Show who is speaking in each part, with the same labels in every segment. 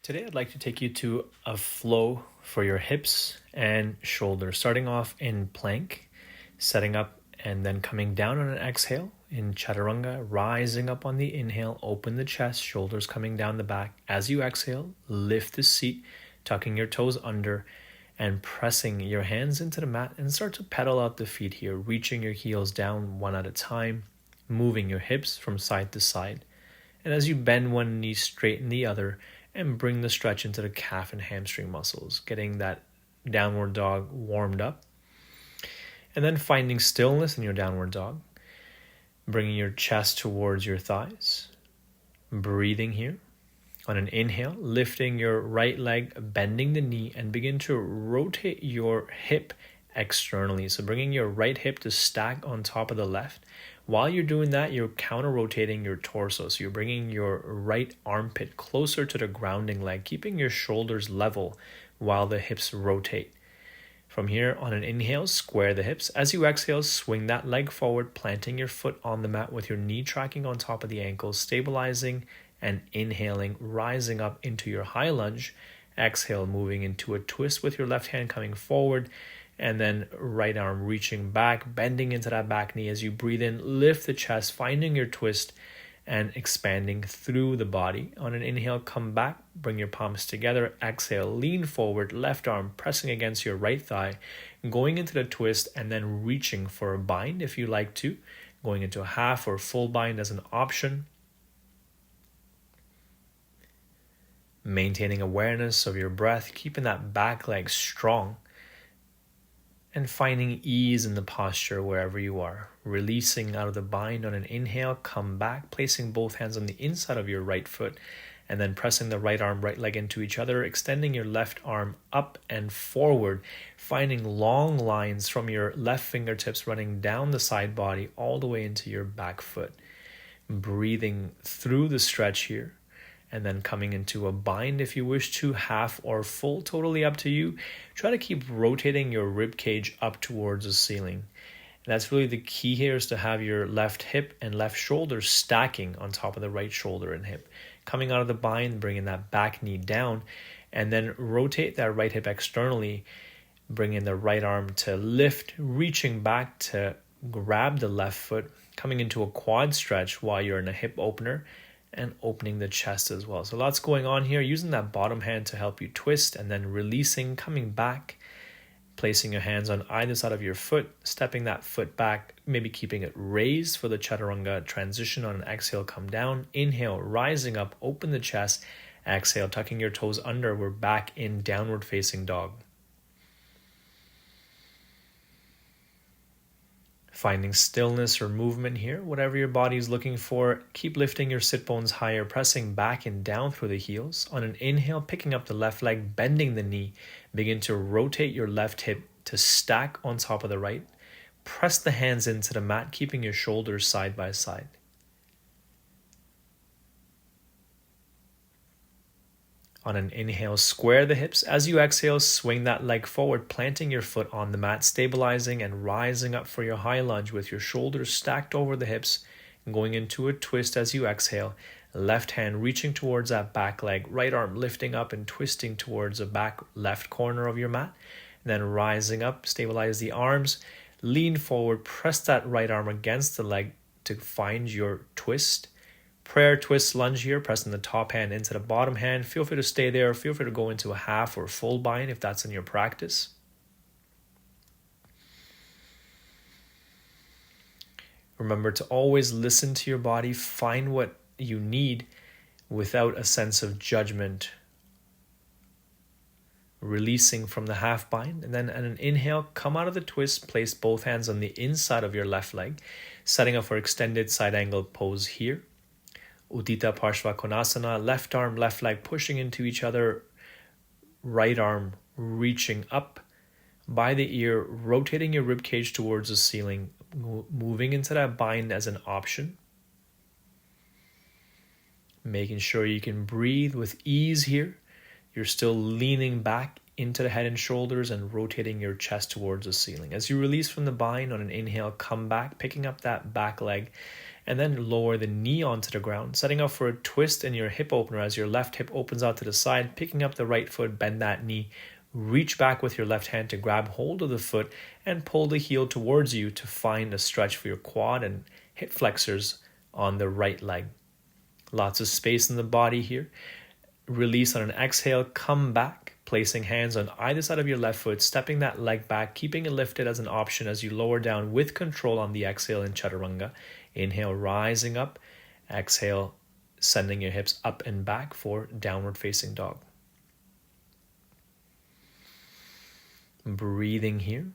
Speaker 1: Today, I'd like to take you to a flow for your hips and shoulders, starting off in plank, setting up and then coming down on an exhale in chaturanga, rising up on the inhale, open the chest, shoulders coming down the back. As you exhale, lift the seat, tucking your toes under and pressing your hands into the mat and start to pedal out the feet here, reaching your heels down one at a time, moving your hips from side to side. And as you bend one knee, straighten the other, and bring the stretch into the calf and hamstring muscles, getting that downward dog warmed up. And then finding stillness in your downward dog, bringing your chest towards your thighs, breathing here. On an inhale, lifting your right leg, bending the knee, and begin to rotate your hip externally. So bringing your right hip to stack on top of the left. While you're doing that, you're counter-rotating your torso. So you're bringing your right armpit closer to the grounding leg, keeping your shoulders level while the hips rotate. From here, on an inhale, square the hips. As you exhale, swing that leg forward, planting your foot on the mat with your knee tracking on top of the ankles, stabilizing and inhaling, rising up into your high lunge. Exhale, moving into a twist with your left hand coming forward, and then right arm reaching back, bending into that back knee. As you breathe in, lift the chest, finding your twist and expanding through the body. On an inhale, come back, bring your palms together. Exhale, lean forward, left arm pressing against your right thigh, going into the twist and then reaching for a bind if you like to, going into a half or full bind as an option. Maintaining awareness of your breath, keeping that back leg strong, and finding ease in the posture wherever you are. Releasing out of the bind on an inhale, come back, placing both hands on the inside of your right foot, and then pressing the right arm, right leg into each other, extending your left arm up and forward, finding long lines from your left fingertips running down the side body all the way into your back foot. Breathing through the stretch here. And then coming into a bind if you wish to, half or full, totally up to you. Try to keep rotating your rib cage up towards the ceiling. And that's really the key here, is to have your left hip and left shoulder stacking on top of the right shoulder and hip. Coming out of the bind, bringing that back knee down, and then rotate that right hip externally, bringing the right arm to lift, reaching back to grab the left foot, coming into a quad stretch while you're in a hip opener, and opening the chest as well. So lots going on here, using that bottom hand to help you twist, and then releasing, coming back, placing your hands on either side of your foot, stepping that foot back, maybe keeping it raised for the chaturanga transition. On an exhale, come down, inhale, rising up, open the chest, exhale, tucking your toes under. We're back in downward facing dog. Finding stillness or movement here, whatever your body is looking for. Keep lifting your sit bones higher, pressing back and down through the heels. On an inhale, picking up the left leg, bending the knee. Begin to rotate your left hip to stack on top of the right. Press the hands into the mat, keeping your shoulders side by side. On an inhale, square the hips. As you exhale, swing that leg forward, planting your foot on the mat, stabilizing and rising up for your high lunge with your shoulders stacked over the hips, going into a twist as you exhale. Left hand reaching towards that back leg, right arm lifting up and twisting towards the back left corner of your mat. And then rising up, stabilize the arms, lean forward, press that right arm against the leg to find your twist. Prayer twist lunge here, pressing the top hand into the bottom hand. Feel free to stay there. Feel free to go into a half or full bind if that's in your practice. Remember to always listen to your body. Find what you need without a sense of judgment. Releasing from the half bind. And then at an inhale, come out of the twist. Place both hands on the inside of your left leg. Setting up for extended side angle pose here. Uddita Parshva Konasana, left arm, left leg pushing into each other, right arm reaching up by the ear, rotating your rib cage towards the ceiling, moving into that bind as an option. Making sure you can breathe with ease here. You're still leaning back into the head and shoulders and rotating your chest towards the ceiling. As you release from the bind on an inhale, come back, picking up that back leg and then lower the knee onto the ground, setting up for a twist in your hip opener as your left hip opens out to the side, picking up the right foot, bend that knee, reach back with your left hand to grab hold of the foot and pull the heel towards you to find a stretch for your quad and hip flexors on the right leg. Lots of space in the body here. Release on an exhale, come back, placing hands on either side of your left foot, stepping that leg back, keeping it lifted as an option as you lower down with control on the exhale in chaturanga. Inhale, rising up. Exhale, sending your hips up and back for downward facing dog. Breathing here.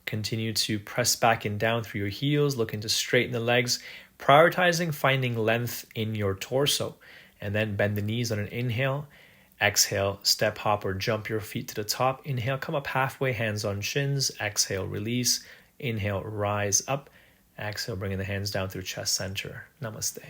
Speaker 1: Continue to press back and down through your heels, looking to straighten the legs, prioritizing finding length in your torso. And then bend the knees on an inhale. Exhale, step, hop, or jump your feet to the top. Inhale, come up halfway, hands on shins. Exhale, release. Inhale, rise up. Exhale, bringing the hands down through chest center. Namaste.